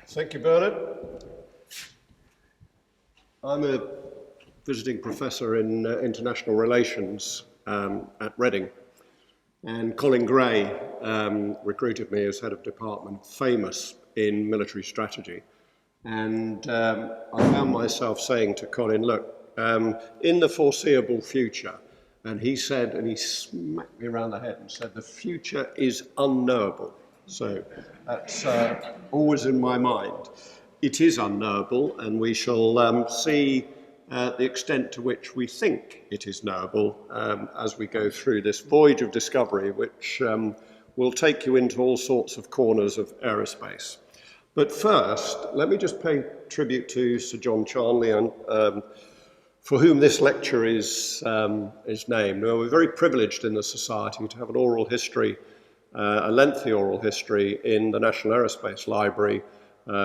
Thank you, Bernard. I'm a visiting professor in international relations at Reading, and Colin Gray recruited me as head of department, famous in military strategy. And I found myself saying to Colin, look, in the foreseeable future, and he said, and he smacked me around the head and said, the future is unknowable. So that's always in my mind. It is unknowable, and we shall see the extent to which we think it is knowable as we go through this voyage of discovery, which will take you into all sorts of corners of aerospace. But first, let me just pay tribute to Sir John Charnley, and for whom this lecture is named. Now, we're very privileged in the Society to have an oral history, a lengthy oral history in the National Aerospace Library,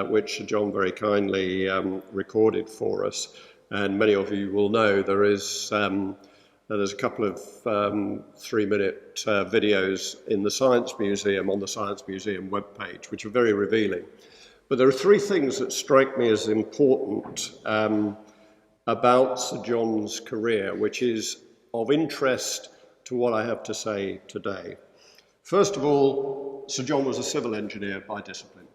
which Sir John very kindly recorded for us. And many of you will know there's a couple of 3-minute videos in the Science Museum, on the Science Museum webpage, which are very revealing. But there are 3 things that strike me as important about Sir John's career, which is of interest to what I have to say today. First of all, Sir John was a civil engineer by discipline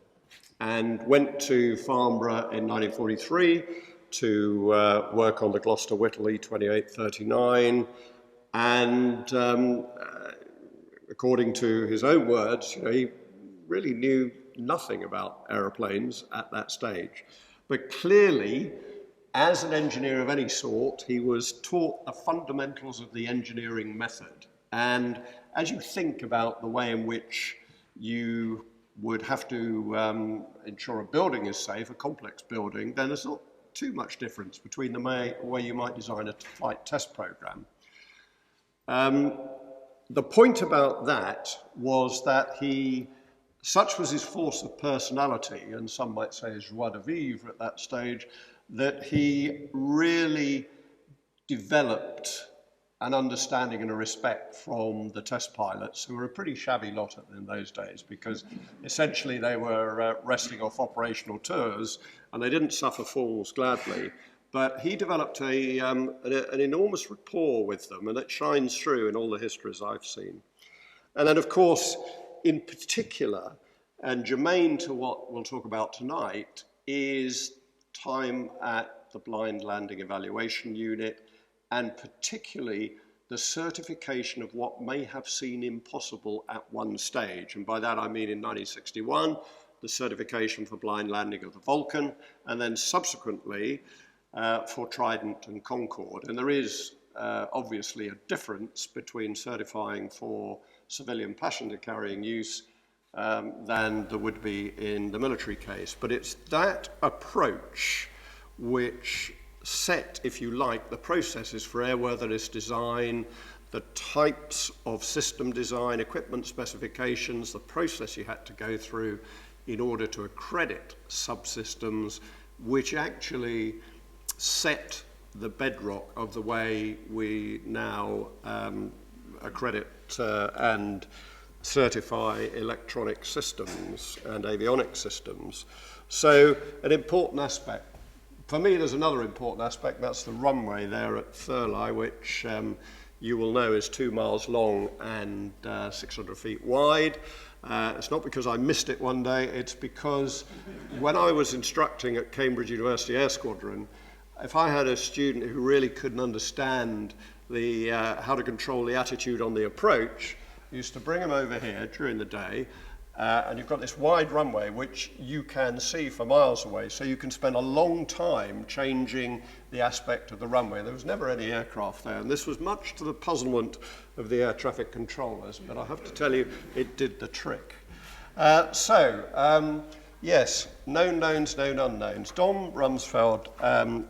and went to Farnborough in 1943 to work on the Gloucester-Whittle E2839, and according to his own words, he really knew nothing about aeroplanes at that stage. But clearly, as an engineer of any sort, he was taught the fundamentals of the engineering method. And as you think about the way in which you would have to ensure a building is safe, a complex building, then there's not too much difference between the way you might design a flight test program. The point about that was that such was his force of personality, and some might say his joie de vivre at that stage, that he really developed an understanding and a respect from the test pilots, who were a pretty shabby lot in those days, because essentially they were resting off operational tours and they didn't suffer falls gladly. But he developed an enormous rapport with them, and it shines through in all the histories I've seen. And then, of course, in particular, and germane to what we'll talk about tonight, is time at the Blind Landing Evaluation Unit, and particularly the certification of what may have seemed impossible at one stage. And by that I mean in 1961, the certification for blind landing of the Vulcan, and then subsequently for Trident and Concorde. And there is obviously a difference between certifying for civilian passenger carrying use than there would be in the military case. But it's that approach which set, if you like, the processes for airworthiness design, the types of system design, equipment specifications, the process you had to go through in order to accredit subsystems, which actually set the bedrock of the way we now accredit and certify electronic systems and avionics systems. So an important aspect. For me, there's another important aspect, that's the runway there at Thurley, which you will know is 2 miles long and 600 feet wide. It's not because I missed it one day, it's because when I was instructing at Cambridge University Air Squadron, if I had a student who really couldn't understand how to control the attitude on the approach, I used to bring him over here during the day, and you've got this wide runway which you can see for miles away, so you can spend a long time changing the aspect of the runway. There was never any aircraft there, and this was much to the puzzlement of the air traffic controllers, but I have to tell you, it did the trick. Yes, known knowns, known unknowns. Dom Rumsfeld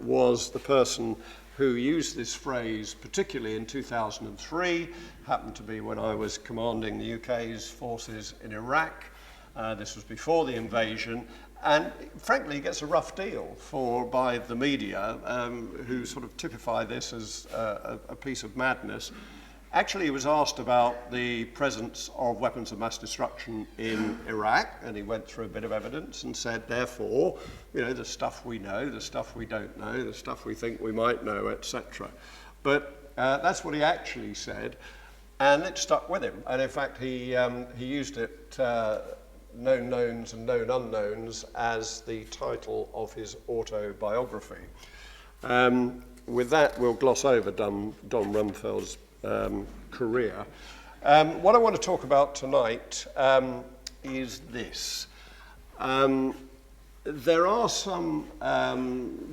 was the person who used this phrase, particularly in 2003, happened to be when I was commanding the UK's forces in Iraq. This was before the invasion, and frankly, he gets a rough deal by the media, who sort of typify this as a piece of madness. Actually, he was asked about the presence of weapons of mass destruction in Iraq, and he went through a bit of evidence and said, therefore, you know, the stuff we know, the stuff we don't know, the stuff we think we might know, etc. But that's what he actually said, and it stuck with him. And in fact, he used it, Known Knowns and Known Unknowns, as the title of his autobiography. With that, we'll gloss over Don Rumsfeld's career. What I want to talk about tonight is this. There are some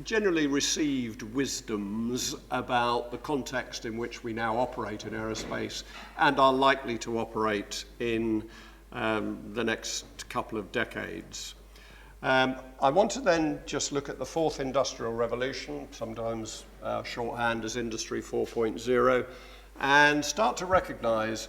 generally received wisdoms about the context in which we now operate in aerospace and are likely to operate in the next couple of decades. I want to then just look at the fourth industrial revolution, sometimes shorthand as Industry 4.0, and start to recognize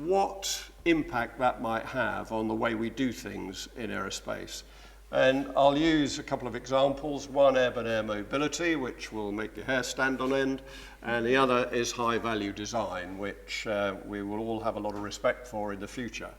what impact that might have on the way we do things in aerospace. And I'll use a couple of examples. One, urban air mobility, which will make your hair stand on end, and the other is high-value design, which we will all have a lot of respect for in the future.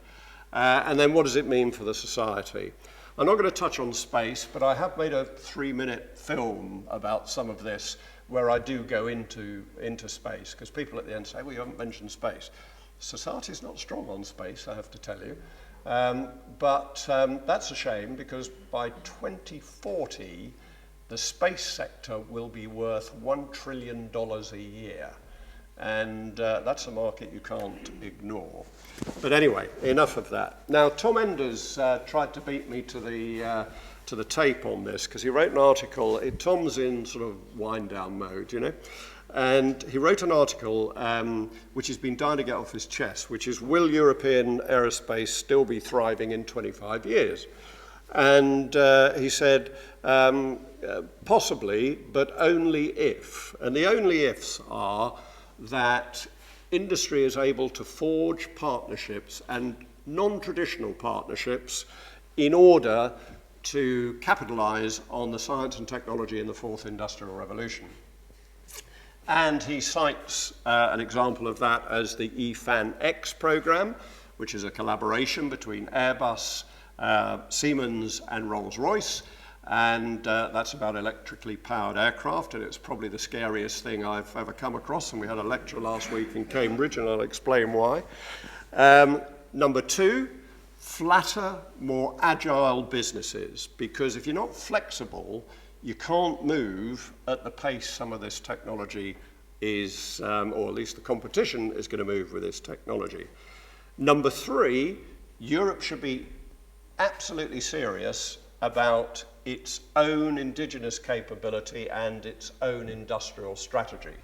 And then what does it mean for the society? I'm not going to touch on space, but I have made a 3-minute film about some of this where I do go into space, because people at the end say, well, you haven't mentioned space. Society's not strong on space, I have to tell you. But that's a shame, because by 2040, the space sector will be worth $1 trillion a year. And that's a market you can't ignore. But anyway, enough of that. Now, Tom Enders tried to beat me to the tape on this, because he wrote an article. Tom's in sort of wind-down mode, you know. And he wrote an article which he's been dying to get off his chest, which is, will European aerospace still be thriving in 25 years? And he said, possibly, but only if. And the only ifs are that industry is able to forge partnerships and non-traditional partnerships in order to capitalize on the science and technology in the fourth industrial revolution. And he cites an example of that as the EFAN-X program, which is a collaboration between Airbus, Siemens and Rolls-Royce. And that's about electrically powered aircraft, and it's probably the scariest thing I've ever come across, and we had a lecture last week in Cambridge, and I'll explain why. Number 2, flatter, more agile businesses, because if you're not flexible, you can't move at the pace some of this technology is, or at least the competition is going to move with this technology. Number 3, Europe should be absolutely serious about its own indigenous capability and its own industrial strategy.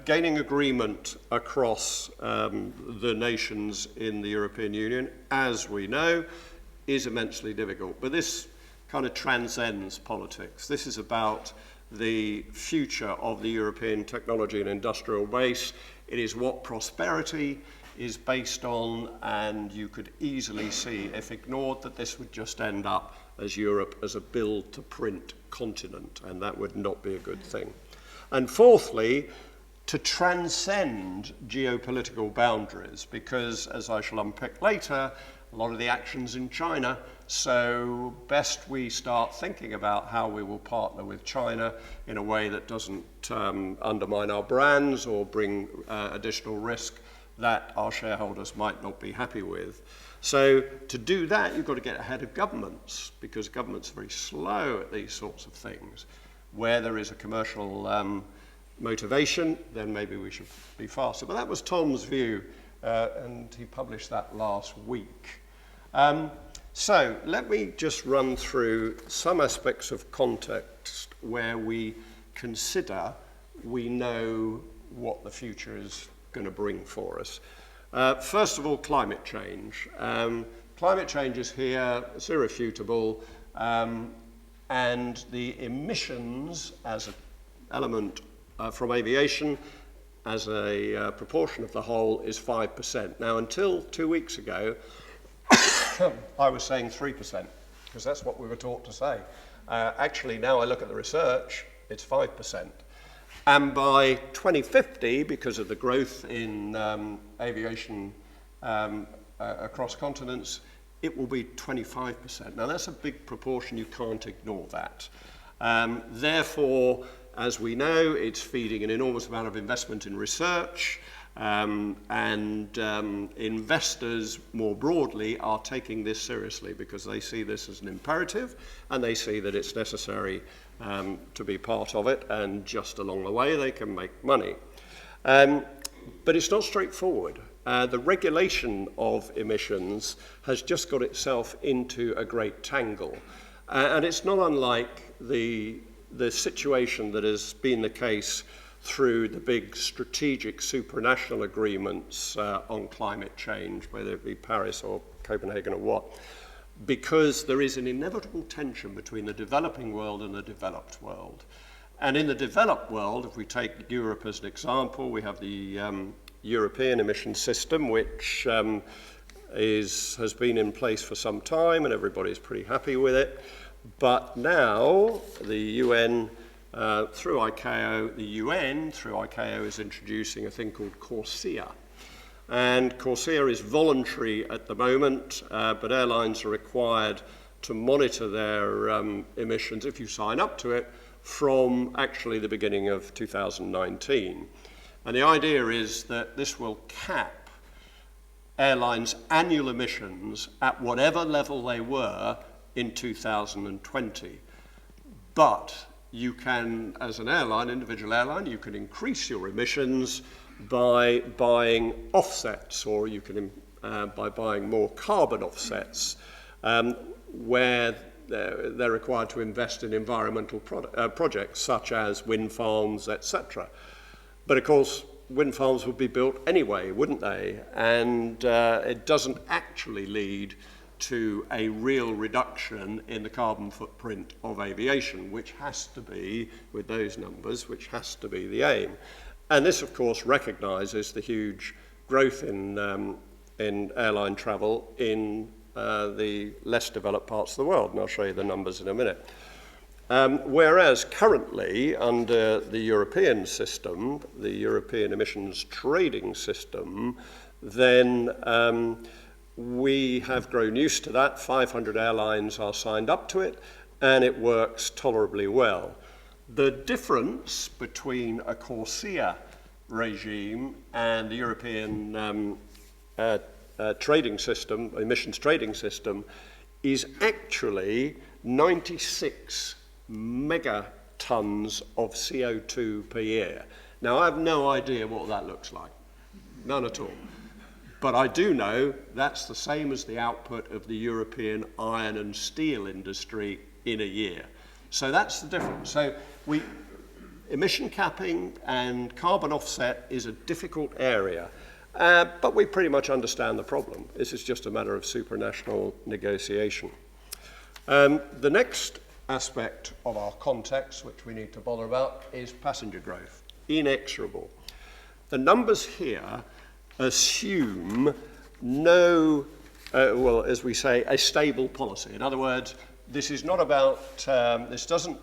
Gaining agreement across the nations in the European Union, as we know, is immensely difficult. But this kind of transcends politics. This is about the future of the European technology and industrial base. It is what prosperity is based on, and you could easily see, if ignored, that this would just end up as Europe as a build-to-print continent, and that would not be a good thing. And fourthly, to transcend geopolitical boundaries, because, as I shall unpick later, a lot of the actions in China, so best we start thinking about how we will partner with China in a way that doesn't undermine our brands or bring additional risk that our shareholders might not be happy with. So to do that, you've got to get ahead of governments, because governments are very slow at these sorts of things. Where there is a commercial motivation, then maybe we should be faster. But that was Tom's view, and he published that last week. So let me just run through some aspects of context where we consider we know what the future is going to bring for us. First of all, climate change. Climate change is here, it's irrefutable, and the emissions as an element from aviation as a proportion of the whole is 5%. Now, until 2 weeks ago, I was saying 3%, because that's what we were taught to say. Actually, now I look at the research, it's 5%. And by 2050, because of the growth in aviation across continents, it will be 25%. Now, that's a big proportion. You can't ignore that. Therefore, as we know, it's feeding an enormous amount of investment in research, and investors more broadly are taking this seriously because they see this as an imperative and they see that it's necessary to be part of it, and just along the way they can make money. But it's not straightforward. The regulation of emissions has just got itself into a great tangle. And it's not unlike the situation that has been the case through the big strategic supranational agreements on climate change, whether it be Paris or Copenhagen or what, because there is an inevitable tension between the developing world and the developed world. And in the developed world, if we take Europe as an example, we have the European emission system, which has been in place for some time and everybody's pretty happy with it. But now the UN through ICAO is introducing a thing called CORSIA. And CORSIA is voluntary at the moment, but airlines are required to monitor their emissions, if you sign up to it, from actually the beginning of 2019. And the idea is that this will cap airlines' annual emissions at whatever level they were in 2020. But you can, as an airline, individual airline, you can increase your emissions by buying offsets, or you can by buying more carbon offsets, where they're required to invest in environmental projects such as wind farms, etc. But of course, wind farms would be built anyway, wouldn't they? And it doesn't actually lead to a real reduction in the carbon footprint of aviation, which has to be, with those numbers, which has to be the aim. And this, of course, recognises the huge growth in airline travel in the less developed parts of the world, and I'll show you the numbers in a minute. Whereas currently, under the European system, the European emissions trading system, then we have grown used to that. 500 airlines are signed up to it, and it works tolerably well. The difference between a CORSIA regime and the European trading system, emissions trading system, is actually 96 megatons of CO2 per year. Now, I have no idea what that looks like. None at all. But I do know that's the same as the output of the European iron and steel industry in a year. So that's the difference. So emission capping and carbon offset is a difficult area, but we pretty much understand the problem. This is just a matter of supranational negotiation. The next aspect of our context, which we need to bother about, is passenger growth, inexorable. The numbers here assume no, well, as we say, a stable policy. In other words, this is not about, this doesn't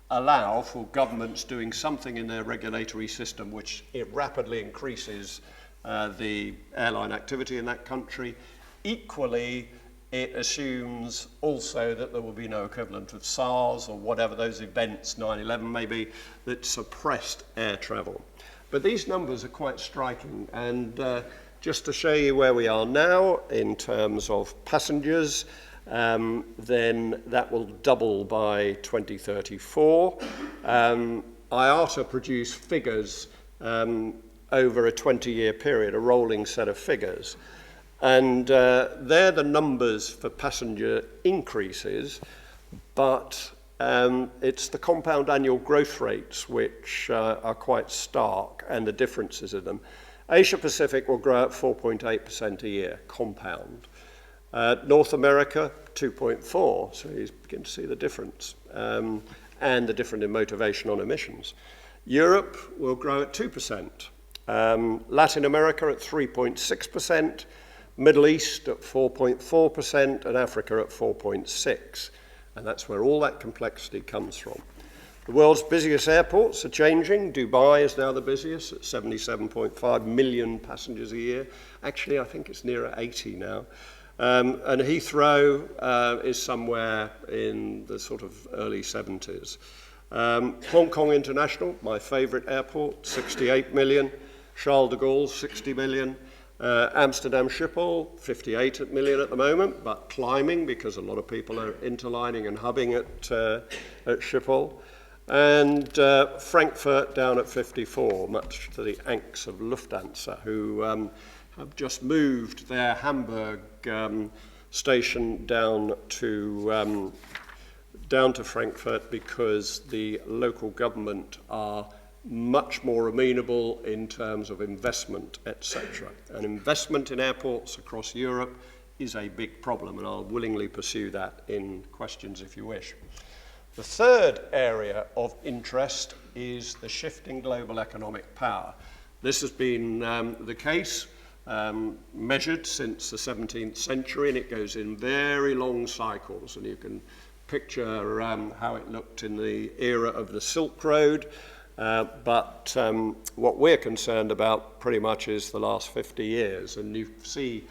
allow for governments doing something in their regulatory system which it rapidly increases the airline activity in that country. Equally, it assumes also that there will be no equivalent of SARS or whatever those events, 9/11 maybe, that suppressed air travel. But these numbers are quite striking, and just to show you where we are now in terms of passengers, then that will double by 2034. IATA produced figures over a 20-year period, a rolling set of figures. And they're the numbers for passenger increases, but it's the compound annual growth rates which are quite stark, and the differences in them. Asia Pacific will grow at 4.8% a year, compound. North America, 2.4%, so you begin to see the difference, and the difference in motivation on emissions. Europe will grow at 2%. Latin America at 3.6%, Middle East at 4.4%, and Africa at 4.6%. And that's where all that complexity comes from. The world's busiest airports are changing. Dubai is now the busiest at 77.5 million passengers a year. Actually, I think it's nearer 80 now. And Heathrow is somewhere in the sort of early 70s. Hong Kong International, my favourite airport, 68 million. Charles de Gaulle, 60 million. Amsterdam Schiphol, 58 million at the moment, but climbing because a lot of people are interlining and hubbing at Schiphol. And Frankfurt down at 54, much to the angst of Lufthansa, who have just moved their Hamburg station down to Frankfurt because the local government are much more amenable in terms of investment, etc. And investment in airports across Europe is a big problem, and I'll willingly pursue that in questions if you wish. The third area of interest is the shifting global economic power. This has been the case, measured since the 17th century, and it goes in very long cycles, and you can picture how it looked in the era of the Silk Road. But what we're concerned about pretty much is the last 50 years. And you see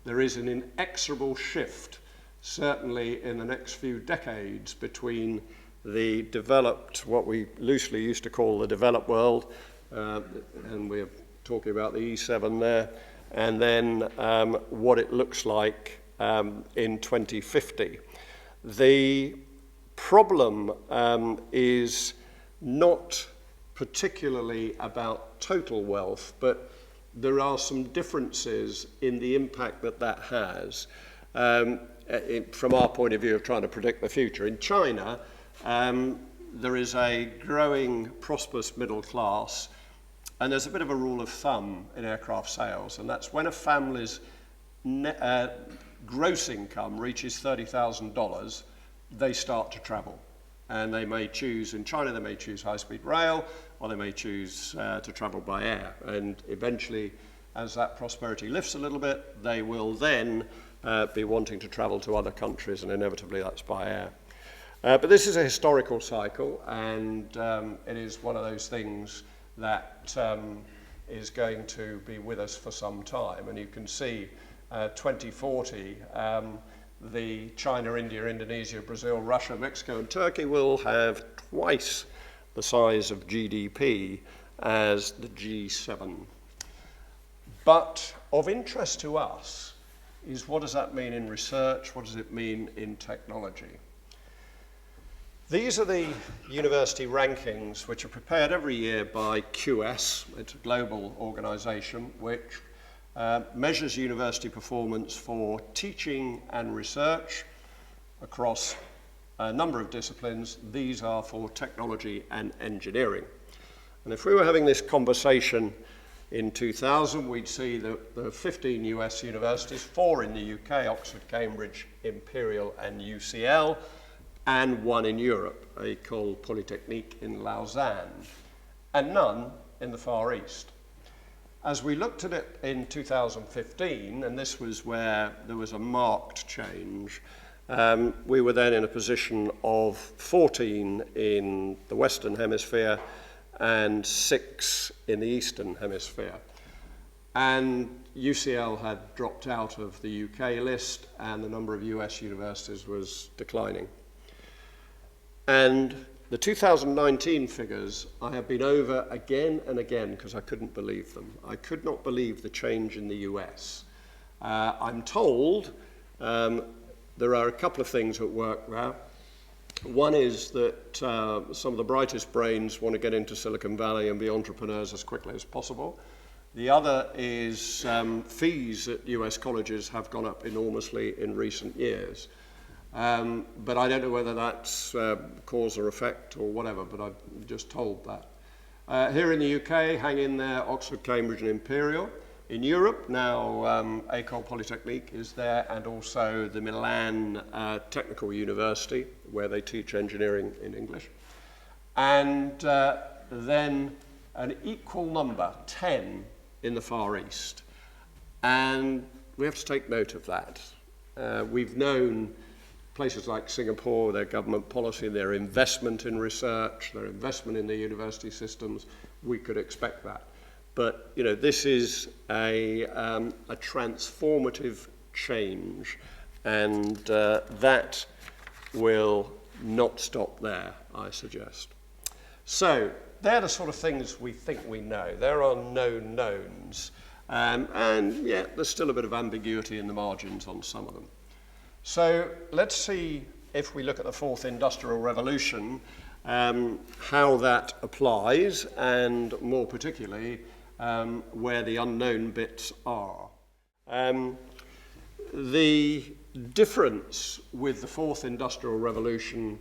there is an inexorable shift, certainly in the next few decades, between the developed, what we loosely used to call the developed world, and we're talking about the E7 there, and then what it looks like in 2050. The problem is not particularly about total wealth, but there are some differences in the impact that that has from our point of view of trying to predict the future. In China, there is a growing prosperous middle class, and there's a bit of a rule of thumb in aircraft sales, and that's when a family's gross income reaches $30,000, they start to travel. And they may choose, in China, they may choose high-speed rail, or they may choose to travel by air. And eventually, as that prosperity lifts a little bit, they will then be wanting to travel to other countries, and inevitably that's by air. But this is a historical cycle, and it is one of those things that is going to be with us for some time. And you can see 2040, the China, India, Indonesia, Brazil, Russia, Mexico, and Turkey will have twice the size of GDP as the G7. But of interest to us is, what does that mean in research? What does it mean in technology? These are the university rankings which are prepared every year by QS. It's a global organization which measures university performance for teaching and research across a number of disciplines. These are for technology and engineering. And if we were having this conversation in 2000, we'd see that there are 15 US universities, 4 in the UK, Oxford, Cambridge, Imperial and UCL, and 1 in Europe, École Polytechnique in Lausanne, and none in the Far East. As we looked at it in 2015, and this was where there was a marked change, we were then in a position of 14 in the Western Hemisphere and 6 in the Eastern Hemisphere. And UCL had dropped out of the UK list, and the number of US universities was declining. And the 2019 figures, I have been over again and again because I couldn't believe them. I could not believe the change in the US. I'm told there are a couple of things at work there. One is that some of the brightest brains want to get into Silicon Valley and be entrepreneurs as quickly as possible. The other is fees at US colleges have gone up enormously in recent years. But I don't know whether that's cause or effect or whatever, but I've just told that. Here in the UK, hang in there, Oxford, Cambridge and Imperial. In Europe, now École Polytechnique is there, and also the Milan Technical University, where they teach engineering in English. And then an equal number, 10, in the Far East. And we have to take note of that. We've known places like Singapore, their government policy, their investment in research, their investment in their university systems, we could expect that. But this is a transformative change, and that will not stop there, I suggest. So they're the sort of things we think we know. There are known knowns, and yet there's still a bit of ambiguity in the margins on some of them. So let's see, if we look at the fourth industrial revolution, how that applies, and more particularly, where the unknown bits are. The difference with the fourth industrial revolution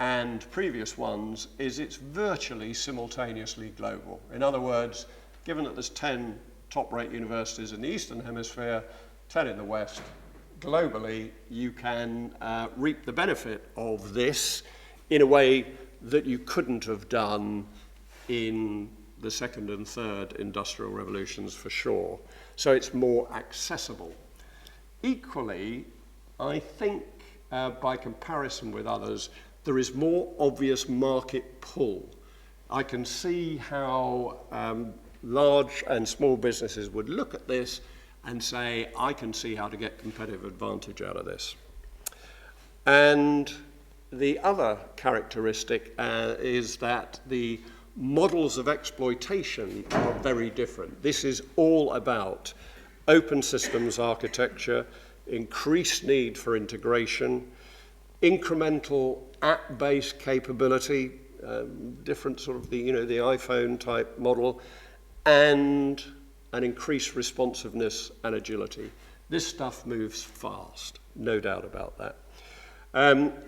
and previous ones is it's virtually simultaneously global. In other words, given that there's 10 top-rate universities in the Eastern Hemisphere, 10 in the West, globally you can reap the benefit of this in a way that you couldn't have done in the second and third industrial revolutions for sure. So it's more accessible. Equally, I think by comparison with others, there is more obvious market pull. I can see how large and small businesses would look at this and say, I can see how to get competitive advantage out of this. And the other characteristic is that the models of exploitation are very different. This is all about open systems architecture, increased need for integration, incremental app-based capability, different sort of the iPhone type model, and an increased responsiveness and agility. This stuff moves fast, no doubt about that.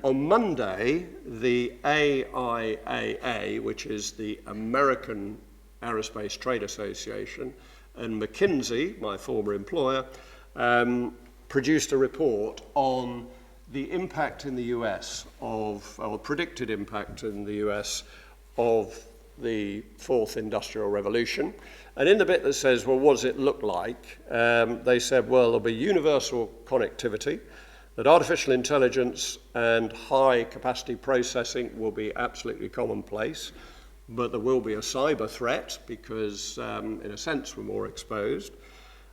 On Monday, the AIAA, which is the American Aerospace Trade Association, and McKinsey, my former employer, produced a report on the impact in the US or predicted impact in the US of the fourth industrial revolution. And in the bit that says, well, what does it look like? They said, well, there'll be universal connectivity, that artificial intelligence and high capacity processing will be absolutely commonplace, but there will be a cyber threat because, in a sense, we're more exposed.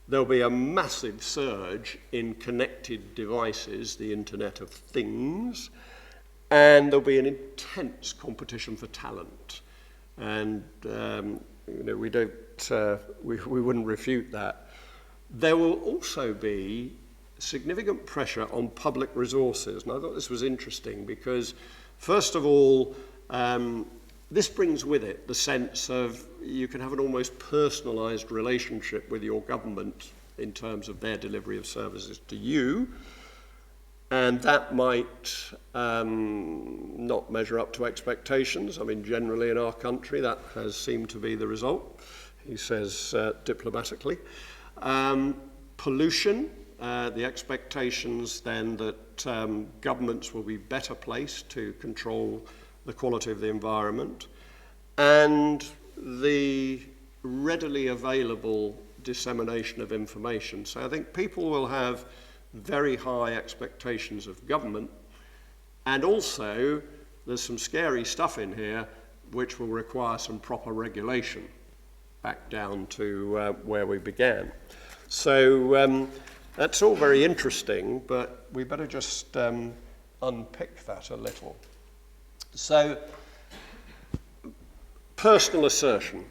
There'll be a massive surge in connected devices, the Internet of Things, and there'll be an intense competition for talent. And we wouldn't refute that. There will also be significant pressure on public resources, and I thought this was interesting because, first of all, this brings with it the sense of you can have an almost personalised relationship with your government in terms of their delivery of services to you, and that might not measure up to expectations. I mean, generally in our country, that has seemed to be the result, he says diplomatically. Pollution, the expectations then that governments will be better placed to control the quality of the environment, and the readily available dissemination of information. So I think people will have very high expectations of government, and also there's some scary stuff in here which will require some proper regulation, back down to where we began. So that's all very interesting, but we better just unpick that a little. So, personal assertion.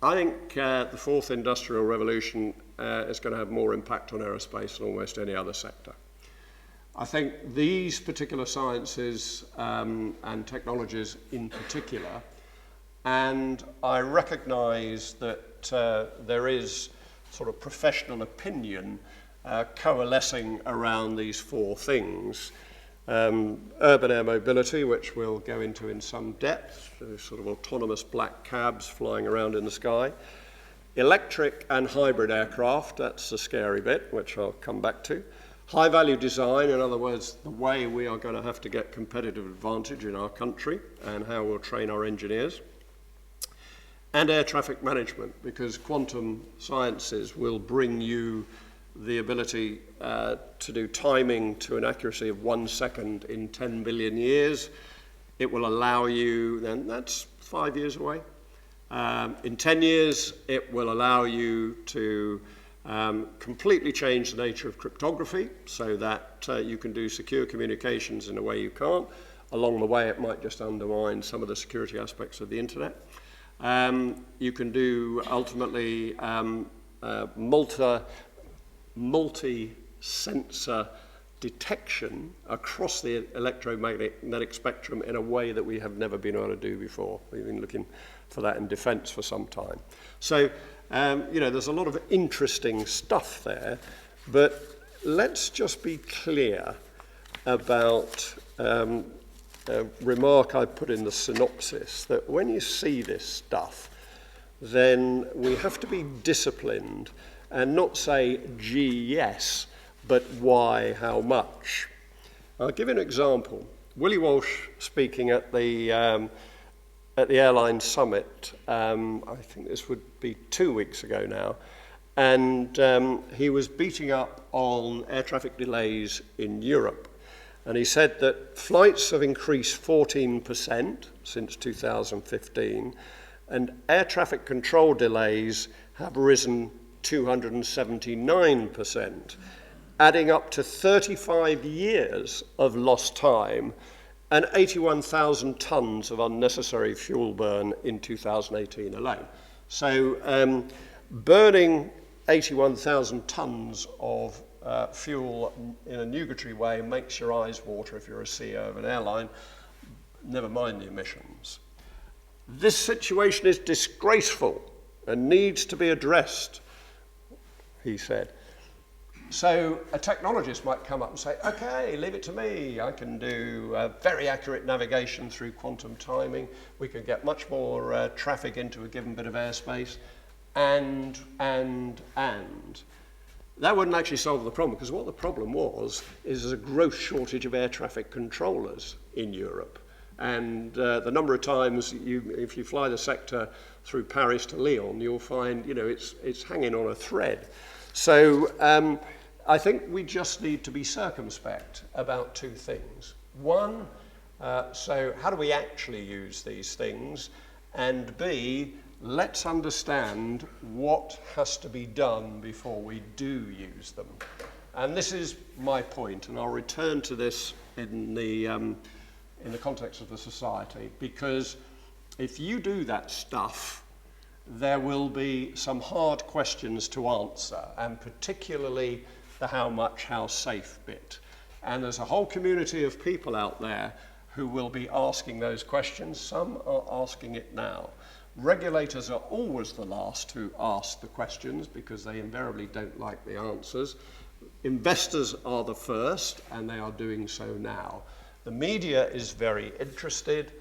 I think the fourth industrial revolution is going to have more impact on aerospace than almost any other sector. I think these particular sciences and technologies in particular, and I recognise that there is sort of professional opinion coalescing around these four things. Urban air mobility, which we'll go into in some depth, sort of autonomous black cabs flying around in the sky. Electric and hybrid aircraft, that's the scary bit, which I'll come back to. High value design, in other words, the way we are going to have to get competitive advantage in our country and how we'll train our engineers. And air traffic management, because quantum sciences will bring you the ability to do timing to an accuracy of 1 second in 10 billion years. It will allow you, then that's 5 years away. In 10 years, it will allow you to completely change the nature of cryptography so that you can do secure communications in a way you can't. Along the way, it might just undermine some of the security aspects of the internet. You can do ultimately multi-sensor detection across the electromagnetic spectrum in a way that we have never been able to do before. We've been looking for that in defense for some time. So, there's a lot of interesting stuff there, but let's just be clear about a remark I put in the synopsis, that when you see this stuff, then we have to be disciplined and not say, gee, yes, but why, how much? I'll give you an example. Willie Walsh speaking at the airline summit, I think this would be 2 weeks ago now, and he was beating up on air traffic delays in Europe. And he said that flights have increased 14% since 2015, and air traffic control delays have risen 279%, adding up to 35 years of lost time and 81,000 tons of unnecessary fuel burn in 2018 alone. So burning 81,000 tons of fuel in a nugatory way makes your eyes water if you're a CEO of an airline, never mind the emissions. This situation is disgraceful and needs to be addressed, he said. So a technologist might come up and say, okay, leave it to me. I can do very accurate navigation through quantum timing. We can get much more traffic into a given bit of airspace. And. That wouldn't actually solve the problem, because what the problem was is there's a gross shortage of air traffic controllers in Europe. And the number of times if you fly the sector through Paris to Lyon, you'll find, it's hanging on a thread. So I think we just need to be circumspect about two things. One, so how do we actually use these things? And B, let's understand what has to be done before we do use them. And this is my point, and I'll return to this in the context of the society, because if you do that stuff, there will be some hard questions to answer, and particularly the how much, how safe bit. And there's a whole community of people out there who will be asking those questions. Some are asking it now. Regulators are always the last to ask the questions because they invariably don't like the answers. Investors are the first, and they are doing so now. The media is very interested,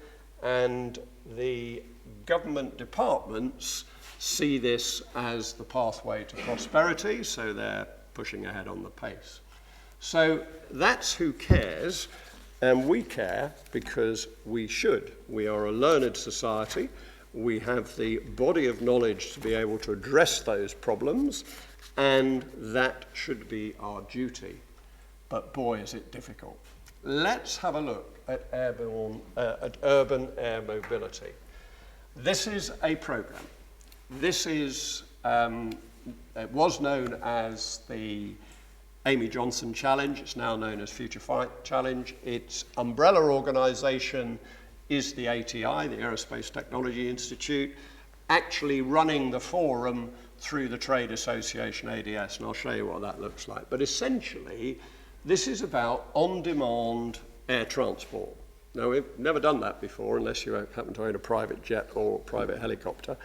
and the government departments see this as the pathway to prosperity, so they're pushing ahead on the pace. So that's who cares, and we care because we should. We are a learned society. We have the body of knowledge to be able to address those problems, and that should be our duty. But boy, is it difficult. Let's have a look at urban air mobility. This is a program. This is, it was known as the Amy Johnson Challenge. It's now known as Future Fight Challenge. Its umbrella organization is the ATI, the Aerospace Technology Institute, actually running the forum through the trade association ADS, and I'll show you what that looks like. But essentially, this is about on-demand air transport. Now, we've never done that before, unless you happen to own a private jet or private helicopter.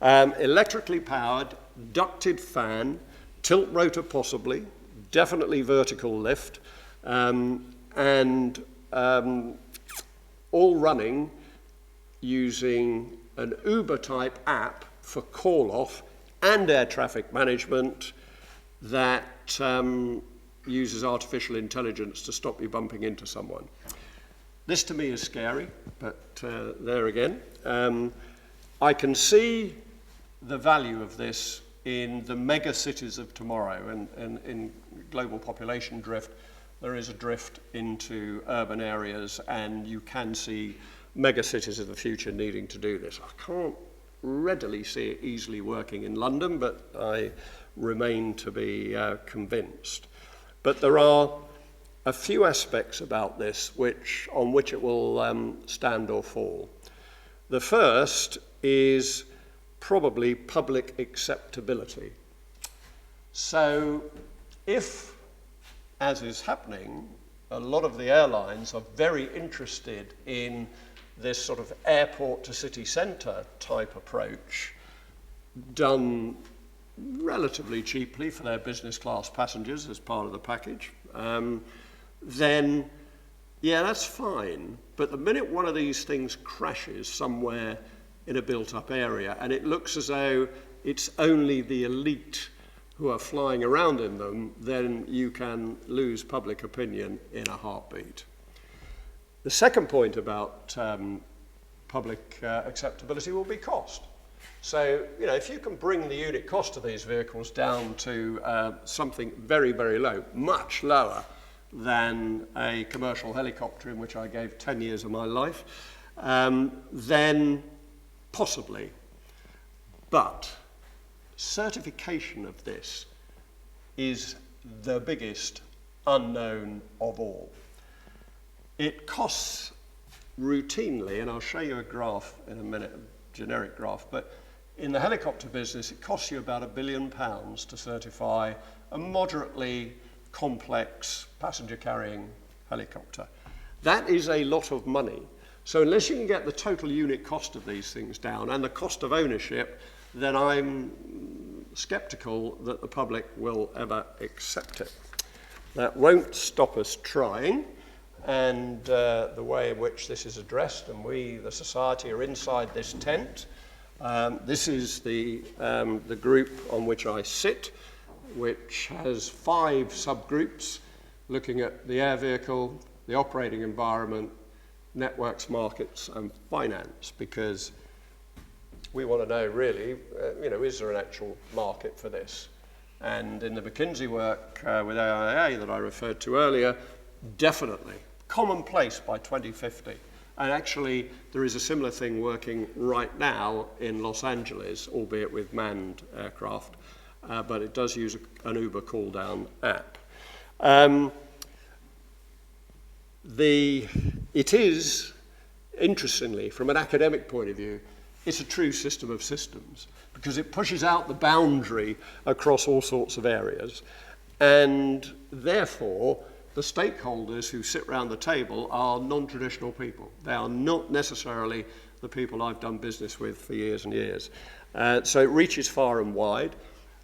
Electrically powered, ducted fan, tilt rotor possibly, definitely vertical lift, and all running using an Uber-type app for call-off and air traffic management that uses artificial intelligence to stop you bumping into someone. This to me is scary, but there again. I can see the value of this in the mega cities of tomorrow, and in global population drift, there is a drift into urban areas, and you can see mega cities of the future needing to do this. I can't readily see it easily working in London, but I remain to be convinced. But there are a few aspects about this on which it will stand or fall. The first is probably public acceptability. So if, as is happening, a lot of the airlines are very interested in this sort of airport to city centre type approach, done relatively cheaply for their business class passengers as part of the package, then yeah, that's fine. But the minute one of these things crashes somewhere in a built-up area, and it looks as though it's only the elite who are flying around in them, then you can lose public opinion in a heartbeat. The second point about public acceptability will be cost. So, if you can bring the unit cost of these vehicles down to something very, very low, much lower than a commercial helicopter in which I gave 10 years of my life, then possibly. But certification of this is the biggest unknown of all. It costs routinely, and I'll show you a graph in a minute, a generic graph, but in the helicopter business, it costs you about £1 billion to certify a moderately complex passenger-carrying helicopter. That is a lot of money. So unless you can get the total unit cost of these things down and the cost of ownership, then I'm sceptical that the public will ever accept it. That won't stop us trying, and the way in which this is addressed, and we, the society, are inside this tent. This is the group on which I sit, which has 5 subgroups looking at the air vehicle, the operating environment, networks, markets, and finance, because we want to know really, is there an actual market for this? And in the McKinsey work with AIA that I referred to earlier, definitely commonplace by 2050. And actually, there is a similar thing working right now in Los Angeles, albeit with manned aircraft, but it does use an Uber call-down app. It is, interestingly, from an academic point of view, it's a true system of systems, because it pushes out the boundary across all sorts of areas, and therefore, the stakeholders who sit around the table are non-traditional people. They are not necessarily the people I've done business with for years and years. So it reaches far and wide.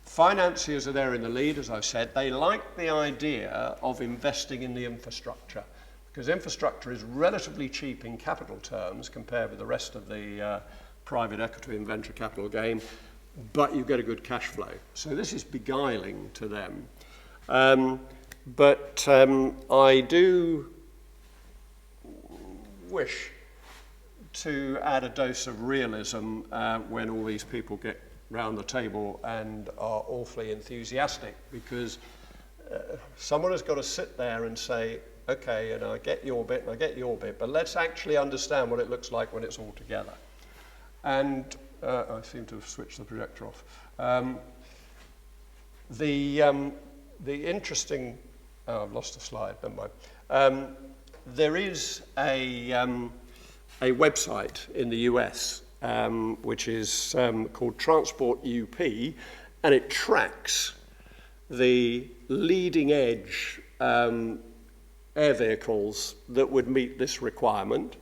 Financiers are there in the lead, as I've said. They like the idea of investing in the infrastructure, because infrastructure is relatively cheap in capital terms compared with the rest of the private equity and venture capital game, but you get a good cash flow. So this is beguiling to them. But I do wish to add a dose of realism when all these people get round the table and are awfully enthusiastic, because someone has got to sit there and say, okay, and I get your bit and I get your bit, but let's actually understand what it looks like when it's all together. And I seem to have switched the projector off. The interesting, I've lost a slide, never mind. There is a website in the US which is called Transport UP, and it tracks the leading edge air vehicles that would meet this requirement,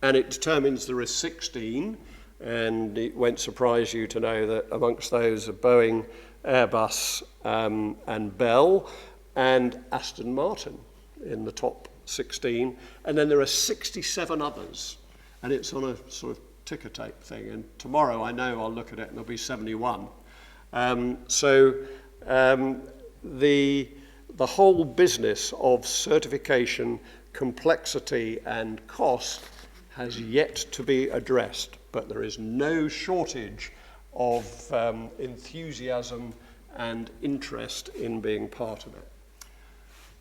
and it determines there are 16, and it won't surprise you to know that amongst those are Boeing, Airbus, and Bell, and Aston Martin in the top 16, and then there are 67 others, and it's on a sort of ticker tape thing, and tomorrow I know I'll look at it and there'll be 71. The whole business of certification, complexity, and cost has yet to be addressed, but there is no shortage of enthusiasm and interest in being part of it.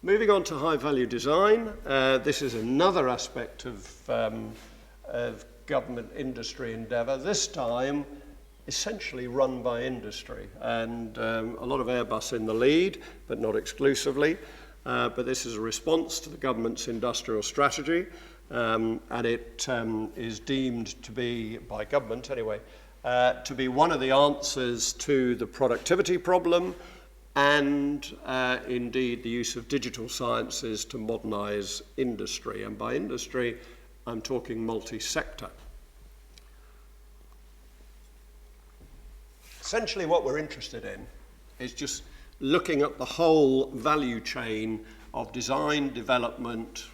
Moving on to high-value design, this is another aspect of government industry endeavour, this time essentially run by industry, and a lot of Airbus in the lead, but not exclusively. But this is a response to the government's industrial strategy, and it is deemed to be, by government anyway, to be one of the answers to the productivity problem, and indeed the use of digital sciences to modernise industry. And by industry, I'm talking multi-sector. Essentially what we're interested in is just looking at the whole value chain of design, development,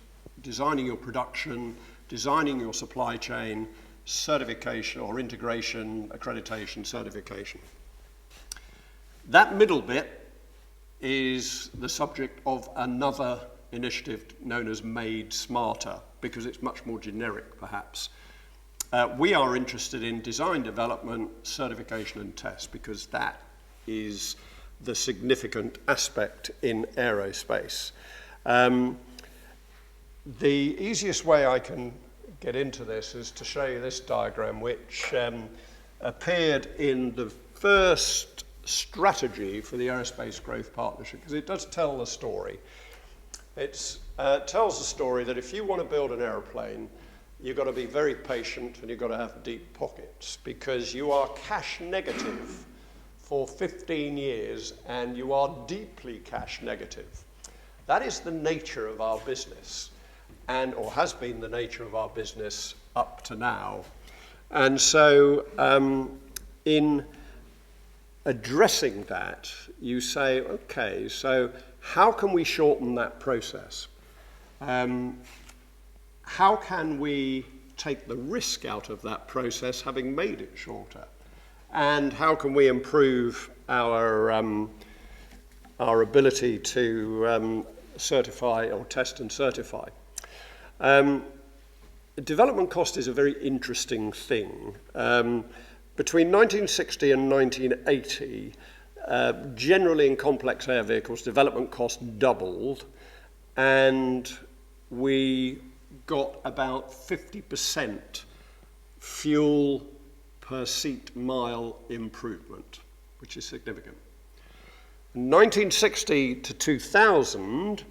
designing your production, designing your supply chain, certification or integration, accreditation, certification. That middle bit is the subject of another initiative known as Made Smarter, because it's much more generic, perhaps. We are interested in design, development, certification and test, because that is the significant aspect in aerospace. The easiest way I can get into this is to show you this diagram, which appeared in the first strategy for the Aerospace Growth Partnership, because it does tell the story. It tells the story that if you want to build an aeroplane, you've got to be very patient and you've got to have deep pockets, because you are cash negative for 15 years and you are deeply cash negative. That is the nature of our business, or has been the nature of our business up to now. And so in addressing that, you say, okay, so how can we shorten that process? How can we take the risk out of that process, having made it shorter? And how can we improve our ability to certify or test and certify? Development cost is a very interesting thing. Between 1960 and 1980, generally in complex air vehicles, development cost doubled, and we got about 50% fuel per seat mile improvement, which is significant. In 1960 to 2000,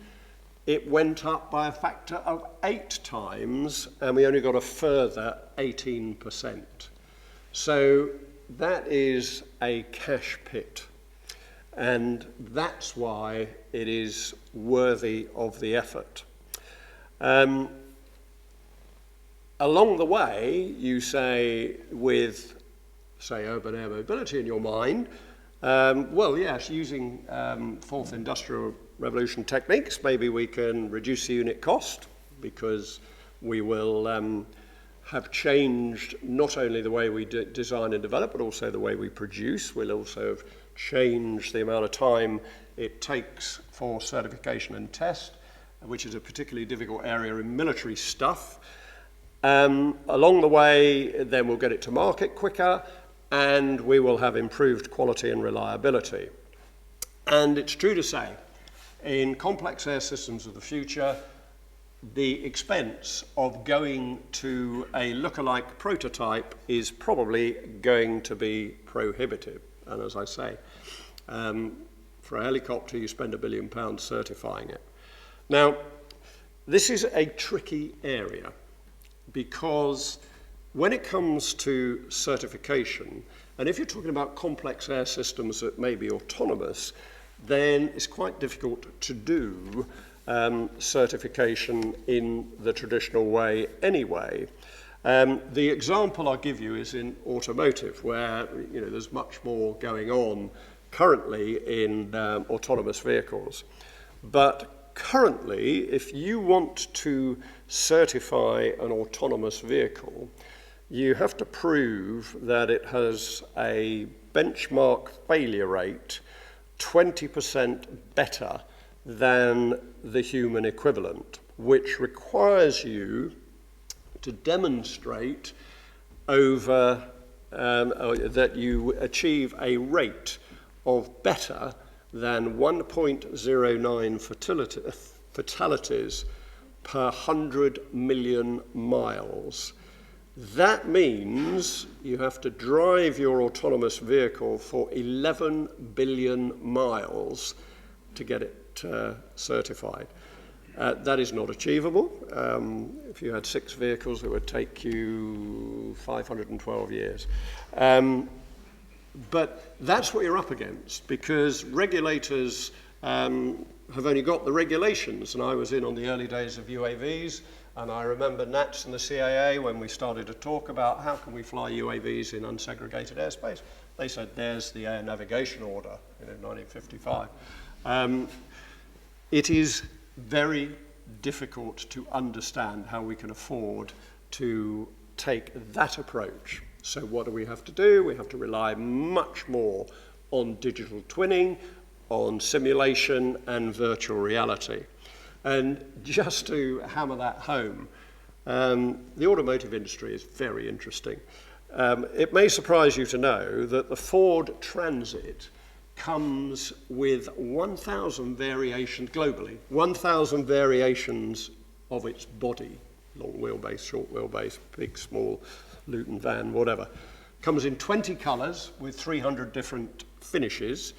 it went up by a factor of 8 times, and we only got a further 18%. So that is a cash pit, and that's why it is worthy of the effort. Along the way, you say, with, say, urban air mobility in your mind, well, yes, using fourth industrial revolution techniques, maybe we can reduce the unit cost, because we will have changed not only the way we design and develop, but also the way we produce. We'll also have changed the amount of time it takes for certification and test, which is a particularly difficult area in military stuff. Along the way, then we'll get it to market quicker, and we will have improved quality and reliability. And it's true to say, in complex air systems of the future, the expense of going to a lookalike prototype is probably going to be prohibitive. And as I say, for a helicopter, you spend £1 billion certifying it. Now, this is a tricky area, because when it comes to certification, and if you're talking about complex air systems that may be autonomous, then it's quite difficult to do certification in the traditional way anyway. The example I'll give you is in automotive, where there's much more going on currently in autonomous vehicles. But currently, if you want to certify an autonomous vehicle, you have to prove that it has a benchmark failure rate 20% better than the human equivalent, which requires you to demonstrate over that you achieve a rate of better than 1.09 fatalities per 100 million miles. That means you have to drive your autonomous vehicle for 11 billion miles to get it certified. That is not achievable. If you had 6 vehicles, it would take you 512 years. But that's what you're up against, because regulators have only got the regulations. And I was in on the early days of UAVs, and I remember Nats and the CAA when we started to talk about how can we fly UAVs in unsegregated airspace. They said, there's the Air Navigation Order in 1955. It is very difficult to understand how we can afford to take that approach. So what do we have to do? We have to rely much more on digital twinning, on simulation and virtual reality. And just to hammer that home, the automotive industry is very interesting. It may surprise you to know that the Ford Transit comes with 1,000 variations globally, 1,000 variations of its body, long wheelbase, short wheelbase, big, small, Luton van, whatever. Comes in 20 colours with 300 different finishes.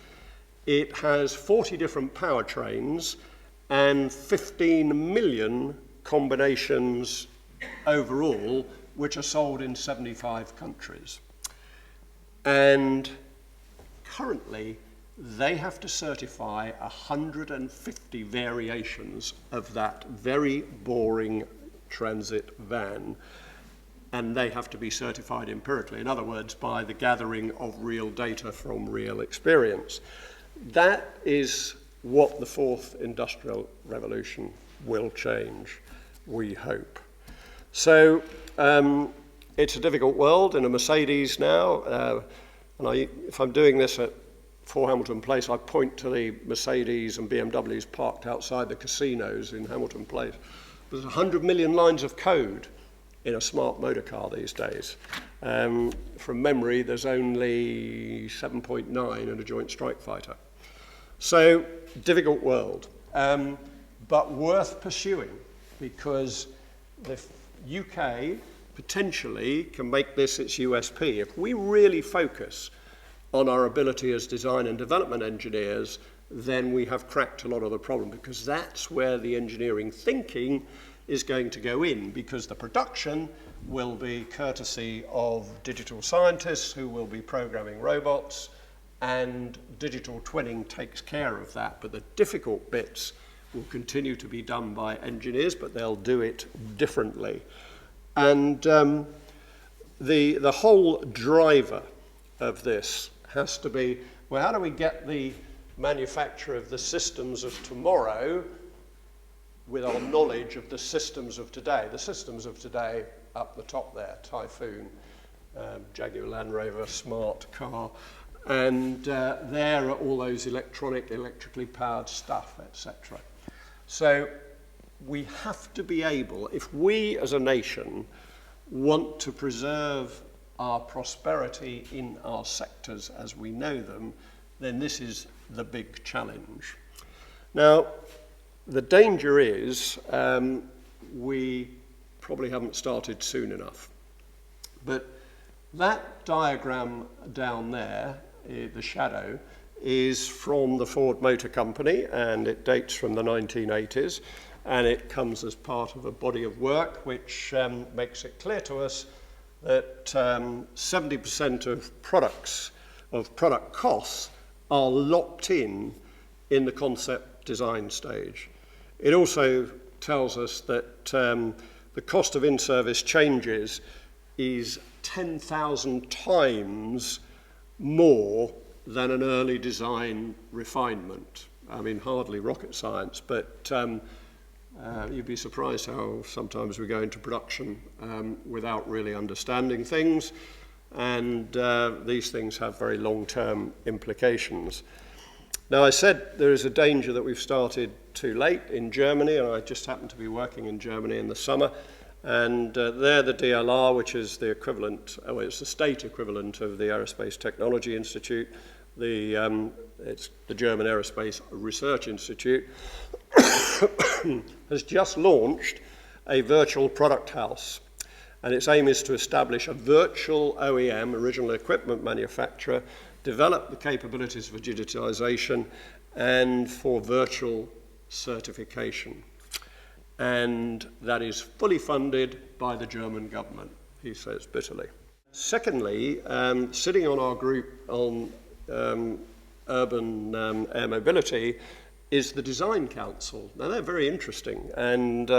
It has 40 different powertrains and 15 million combinations overall, which are sold in 75 countries. And currently, they have to certify 150 variations of that very boring transit van, and they have to be certified empirically. In other words, by the gathering of real data from real experience. That is what the fourth industrial revolution will change, we hope. So it's a difficult world in a Mercedes now. And if I'm doing this at 4 Hamilton Place, I point to the Mercedes and BMWs parked outside the casinos in Hamilton Place. There's 100 million lines of code in a smart motor car these days. From memory, there's only 7.9 in a Joint Strike Fighter. So, difficult world, but worth pursuing, because the UK potentially can make this its USP. If we really focus on our ability as design and development engineers, then we have cracked a lot of the problem, because that's where the engineering thinking is going to go in, because the production will be courtesy of digital scientists who will be programming robots, and digital twinning takes care of that. But the difficult bits will continue to be done by engineers, but they'll do it differently. And the whole driver of this has to be, well, how do we get the manufacture of the systems of tomorrow with our knowledge of the systems of today? The systems of today, up the top there, Typhoon, Jaguar Land Rover, smart car, and there are all those electrically powered stuff, etc. So we have to be able, if we as a nation want to preserve our prosperity in our sectors as we know them, then this is the big challenge. Now, the danger is we probably haven't started soon enough. But that diagram down there, the shadow, is from the Ford Motor Company, and it dates from the 1980s, and it comes as part of a body of work which makes it clear to us that 70% of product costs are locked in the concept design stage. It also tells us that the cost of in-service changes is 10,000 times more than an early design refinement. I mean, hardly rocket science, but you'd be surprised how sometimes we go into production without really understanding things, and these things have very long-term implications. Now, I said there is a danger that we've started too late in Germany, and I just happened to be working in Germany in the summer, And they're the DLR, which is the equivalent, it's the state equivalent of the Aerospace Technology Institute. It's the German Aerospace Research Institute, has just launched a virtual product house. And its aim is to establish a virtual OEM, original equipment manufacturer, develop the capabilities for digitization and for virtual certification. And that is fully funded by the German government, he says bitterly. Secondly, sitting on our group on urban air mobility is the Design Council. Now, they're very interesting, and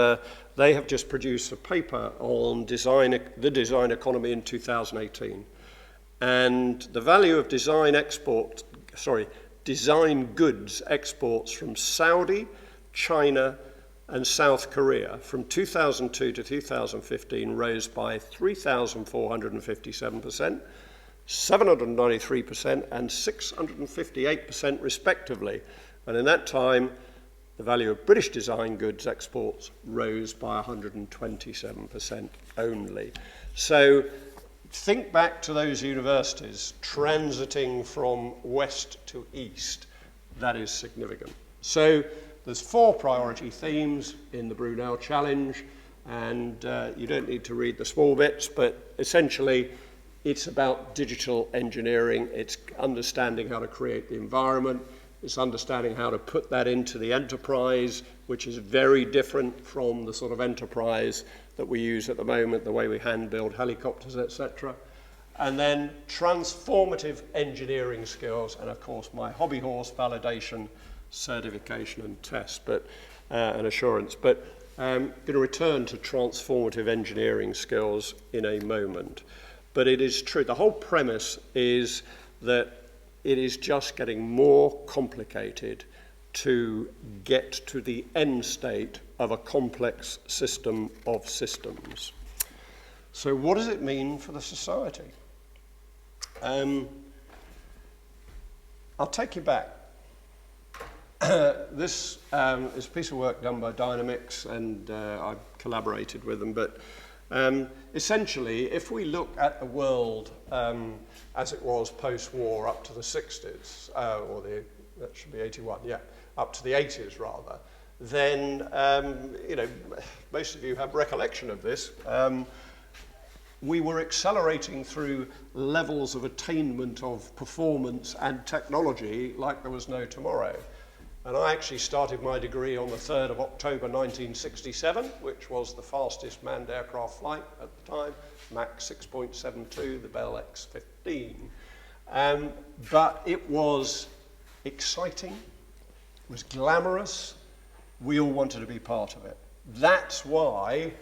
they have just produced a paper on the design economy in 2018. And the value of design goods exports from Saudi, China, and South Korea from 2002 to 2015 rose by 3,457%, 793%, and 658% respectively. And in that time, the value of British design goods exports rose by 127% only. So think back to those universities transiting from west to east. That is significant. So there's 4 priority themes in the Brunel Challenge, and you don't need to read the small bits, but essentially it's about digital engineering. It's understanding how to create the environment. It's understanding how to put that into the enterprise, which is very different from the sort of enterprise that we use at the moment, the way we hand build helicopters, etc. And then transformative engineering skills, and of course my hobby horse, validation, certification and test, and assurance. But I'm going to return to transformative engineering skills in a moment. But it is true, the whole premise is that it is just getting more complicated to get to the end state of a complex system of systems. So what does it mean for the society? I'll take you back. This is a piece of work done by Dynamix, and I've collaborated with them, but essentially, if we look at the world as it was post-war up to the 60s, that should be 81, yeah, up to the 80s rather, then, most of you have recollection of this, we were accelerating through levels of attainment of performance and technology like there was no tomorrow. And I actually started my degree on the 3rd of October 1967, which was the fastest manned aircraft flight at the time, Mach 6.72, the Bell X-15. But it was exciting, it was glamorous, we all wanted to be part of it. That's why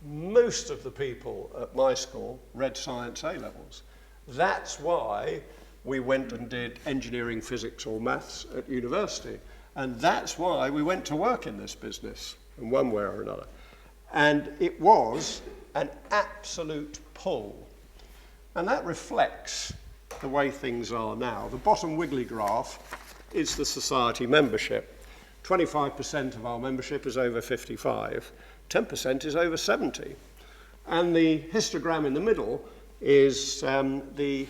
most of the people at my school read science A-levels. That's why we went and did engineering, physics or maths at university. And that's why we went to work in this business in one way or another. And it was an absolute pull. And that reflects the way things are now. The bottom wiggly graph is the society membership. 25% of our membership is over 55, 10% is over 70. And the histogram in the middle is the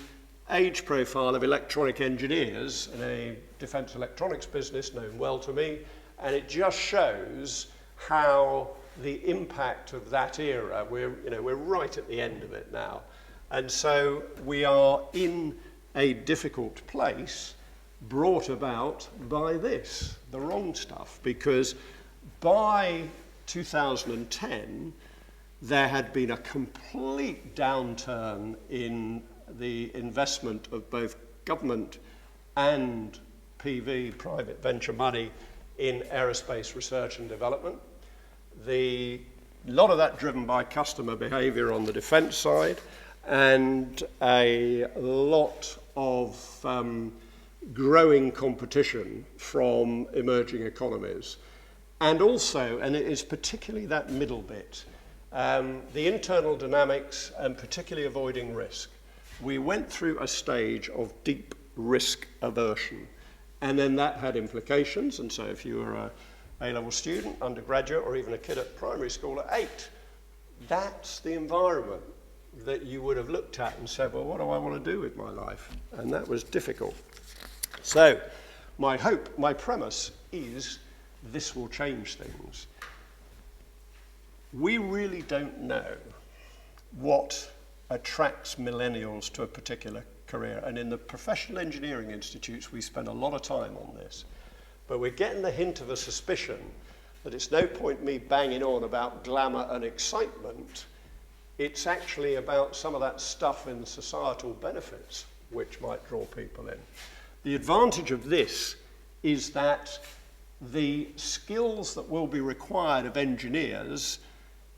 age profile of electronic engineers in a defense electronics business known well to me, and it just shows how the impact of that era, we're right at the end of it now. And so we are in a difficult place brought about by this, the wrong stuff, because by 2010, there had been a complete downturn in the investment of both government and PV, private venture money, in aerospace research and development. A lot of that driven by customer behavior on the defense side, and a lot of growing competition from emerging economies. And also, and it is particularly that middle bit, the internal dynamics and particularly avoiding risk. We went through a stage of deep risk aversion, and then that had implications. And so if you were a A-level student, undergraduate, or even a kid at primary school at 8, that's the environment that you would have looked at and said, well, what do I want to do with my life? And that was difficult. So my hope, my premise is this will change things. We really don't know what attracts millennials to a particular career. And in the professional engineering institutes, we spend a lot of time on this. But we're getting the hint of a suspicion that it's no point me banging on about glamour and excitement. It's actually about some of that stuff in societal benefits which might draw people in. The advantage of this is that the skills that will be required of engineers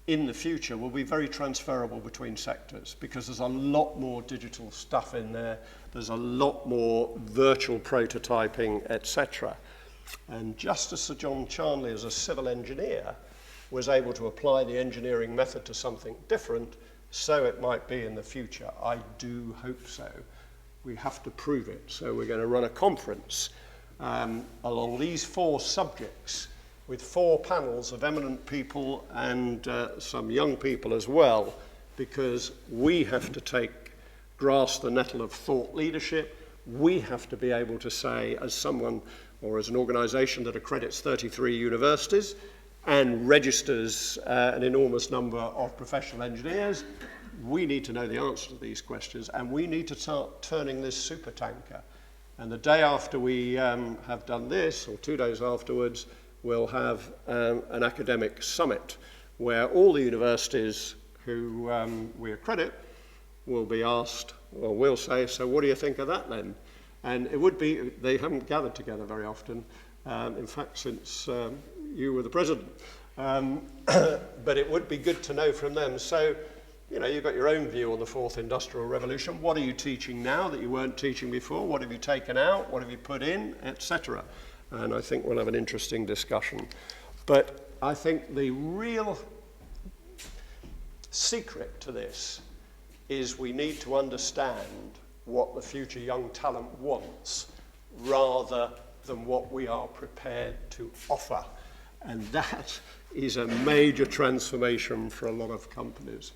in the future will be very transferable between sectors, because there's a lot more digital stuff in there, there's a lot more virtual prototyping, etc. And just as Sir John Charnley, as a civil engineer, was able to apply the engineering method to something different, so it might be in the future. I do hope so. We have to prove it. So we're going to run a conference along these 4 subjects with 4 panels of eminent people and some young people as well, because we have to grasp the nettle of thought leadership. We have to be able to say, as someone or as an organisation that accredits 33 universities and registers an enormous number of professional engineers, we need to know the answer to these questions, and we need to start turning this supertanker. And the day after we have done this, or 2 days afterwards, we'll have an academic summit where all the universities who we accredit will be asked, or will say, so what do you think of that then? And it would be, they haven't gathered together very often, in fact, since you were the president. But it would be good to know from them. So, you know, you've got your own view on the 4th Industrial Revolution. What are you teaching now that you weren't teaching before? What have you taken out? What have you put in? Etc. And I think we'll have an interesting discussion. But I think the real secret to this is we need to understand what the future young talent wants rather than what we are prepared to offer. And that is a major transformation for a lot of companies.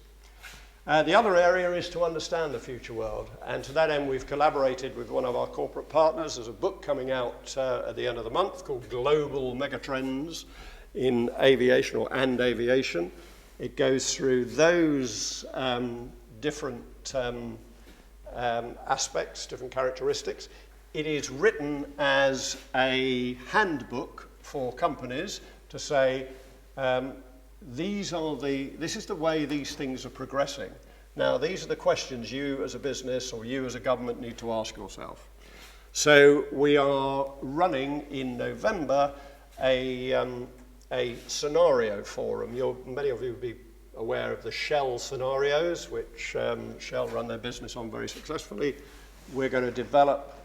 The other area is to understand the future world, and to that end we've collaborated with one of our corporate partners. There's a book coming out at the end of the month called Global Megatrends in Aviation, and Aviation. It goes through those different aspects, different characteristics. It is written as a handbook for companies to say, this is the way these things are progressing. Now, these are the questions you as a business or you as a government need to ask yourself. So we are running in November a scenario forum. Many of you will be aware of the Shell scenarios, which Shell run their business on very successfully. We're going to develop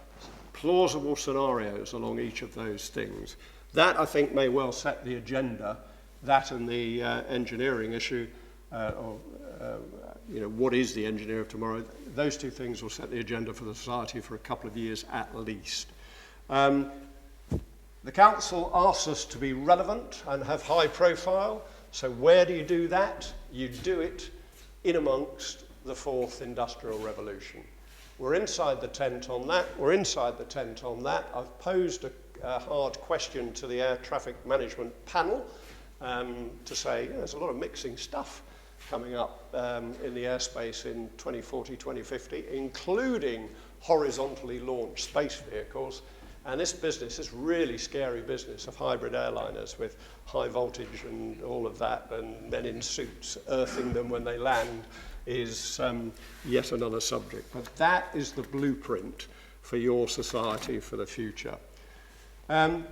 plausible scenarios along each of those things. That, I think, may well set the agenda. That and the engineering issue, what is the engineer of tomorrow? Those 2 things will set the agenda for the society for a couple of years at least. The council asks us to be relevant and have high profile. So where do you do that? You do it in amongst the 4th Industrial Revolution. We're inside the tent on that. I've posed a hard question to the air traffic management panel to say, there's a lot of mixing stuff coming up in the airspace in 2040, 2050, including horizontally launched space vehicles. And this business, this really scary business of hybrid airliners with high voltage and all of that, and men in suits earthing them when they land, is yet another subject. But that is the blueprint for your society for the future.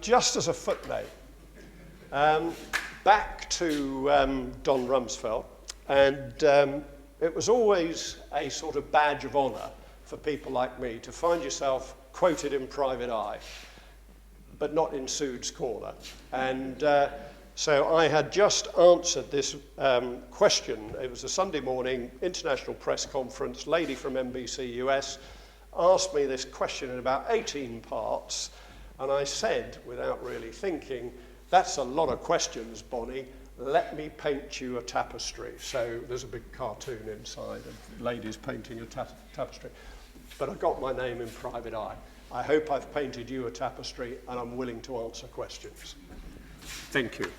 Just as a footnote, back to Don Rumsfeld, and it was always a sort of badge of honour for people like me to find yourself quoted in Private Eye, but not in Sood's Corner. And so I had just answered this question. It was a Sunday morning international press conference. Lady from NBC US asked me this question in about 18 parts, and I said, without really thinking, that's a lot of questions, Bonnie. let me paint you a tapestry. So there's a big cartoon inside of ladies painting a tapestry. But I got my name in private eye. I hope I've painted you a tapestry, and I'm willing to answer questions. Thank you.